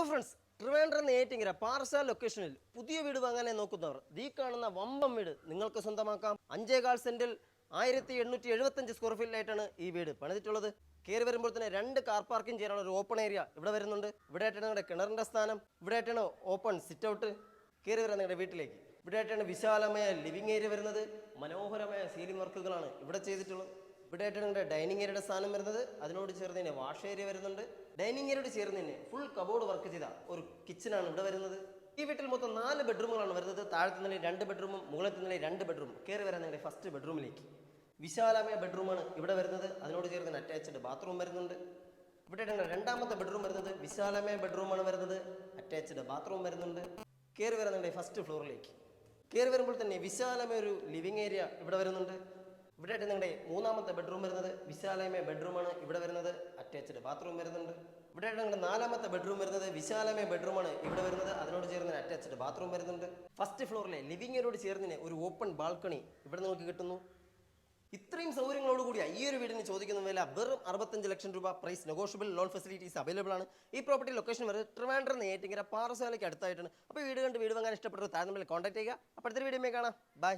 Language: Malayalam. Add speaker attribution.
Speaker 1: ഫ്രണ്ട്സ്, ട്രിവാൻഡ്രം നെയ്യാറ്റിൻകര പാറശാല ലൊക്കേഷനിൽ പുതിയ വീട് വാങ്ങാനായി നോക്കുന്നവർ ഈ കാണുന്ന വമ്പം വീട് നിങ്ങൾക്ക് സ്വന്തമാക്കാം. 5.25 സെന്റിൽ 1875 സ്ക്വയർ ഫീറ്റിലായിട്ടാണ് ഈ വീട് പണിതിട്ടുള്ളത്. കയറി വരുമ്പോൾ തന്നെ 2 കാർ പാർക്കിംഗ് ചെയ്യാനുള്ള ഒരു ഓപ്പൺ ഏരിയ ഇവിടെ വരുന്നുണ്ട്. ഇവിടെ ആയിട്ടാണ് നിങ്ങളുടെ കിണറിന്റെ സ്ഥാനം, ഇവിടെ ആയിട്ടാണ് ഓപ്പൺ സിറ്റ് ഔട്ട്. കയറി വരാൻ നിങ്ങളുടെ വീട്ടിലേക്ക് ഇവിടെ ആയിട്ടാണ് വിശാലമായ ലിവിംഗ് ഏരിയ വരുന്നത്. മനോഹരമായ സീലിംഗ് വർക്കുകളാണ് ഇവിടെ ചെയ്തിട്ടുള്ളത്. ഇവിടെ ആയിട്ടാണ് നിങ്ങളുടെ ഡൈനിങ് ഏരിയയുടെ സ്ഥാനം വരുന്നത്. അതിനോട് ചേർന്ന് തന്നെ വാഷ് ഏരിയ വരുന്നുണ്ട്. ഡൈനിങ് ഏരിയയോട് ചേർന്ന് തന്നെ ഫുൾ കബോർഡ് വർക്ക് ചെയ്ത ഒരു കിച്ചനാണ് ഇവിടെ വരുന്നത്. ഈ വീട്ടിൽ മൊത്തം 4 ബെഡ്റൂമുകളാണ് വരുന്നത്. താഴത്തെ നിലയിൽ 2 ബെഡ്റൂമും മുകളിലത്തെ നിലയിൽ 2 ബെഡ്റൂം. കയറി വരാൻ നിങ്ങളുടെ ഫസ്റ്റ് ബെഡ്റൂമിലേക്ക് വിശാലമായ ബെഡ്റൂമാണ് ഇവിടെ വരുന്നത്. അതിനോട് ചേർന്ന് അറ്റാച്ച്ഡ് ബാത്റൂം വരുന്നുണ്ട്. ഇവിടെ രണ്ടാമത്തെ ബെഡ്റൂം വരുന്നത് വിശാലമായ ബെഡ്റൂമാണ് വരുന്നത്. അറ്റാച്ച്ഡ് ബാത്റൂം വരുന്നുണ്ട്. കയറി വരാൻ നിങ്ങളുടെ ഫസ്റ്റ് ഫ്ലോറിലേക്ക് കയറി വരുമ്പോൾ തന്നെ വിശാലമായ ഒരു ലിവിംഗ് ഏരിയ ഇവിടെ വരുന്നുണ്ട്. ഇവിടെ ആയിട്ട് നിങ്ങളുടെ 3ാമത്തെ ബെഡ്റൂം വരുന്നത് വിശാലമായ ബെഡ്റൂമാണ് ഇവിടെ വരുന്നത്. അറ്റാച്ച്ഡ് ബാത്റൂം വരുന്നുണ്ട്. ഇവിടെ ആയിട്ട് നിങ്ങളുടെ 4ാമത്തെ ബെഡ്റൂം വരുന്നത് വിശാലമായ ബെഡ്റൂമാണ് ഇവിടെ വരുന്നത്. അതിനോട് ചേർന്ന് അറ്റാച്ച്ഡ് ബാത്റൂം വരുന്നുണ്ട്. ഫസ്റ്റ് ഫ്ലോറിലെ ലിവിംഗ് ഏരിയയോട് ചേർന്ന് ഒരു ഓപ്പൺ ബാൽക്കണി ഇവിടെ നിങ്ങൾക്ക് കിട്ടുന്നു. ഇത്രയും സൗകര്യങ്ങളോടുകൂടിയ ഈ ഒരു വീടിന് ചോദിക്കുന്ന വില വെറും 65 ലക്ഷം രൂപ. Price negotiable, loan facilities available ആണ്. ഈ പ്രോപ്പർട്ടി ലൊക്കേഷൻ വരുന്നത് ട്രിവാൻഡ്രം നെയ്യാറ്റിൻകര പാറശാലയ്ക്ക് അടുത്തായിട്ടാണ്. അപ്പോൾ വീട് കണ്ട് വീട് വാങ്ങാൻ ഇഷ്ടപ്പെട്ടൊരു താഴെ കോൺടാക്ട് ചെയ്യുക. അപ്പോൾ അടുത്തൊരു വീഡിയോ കാണാം. ബൈ.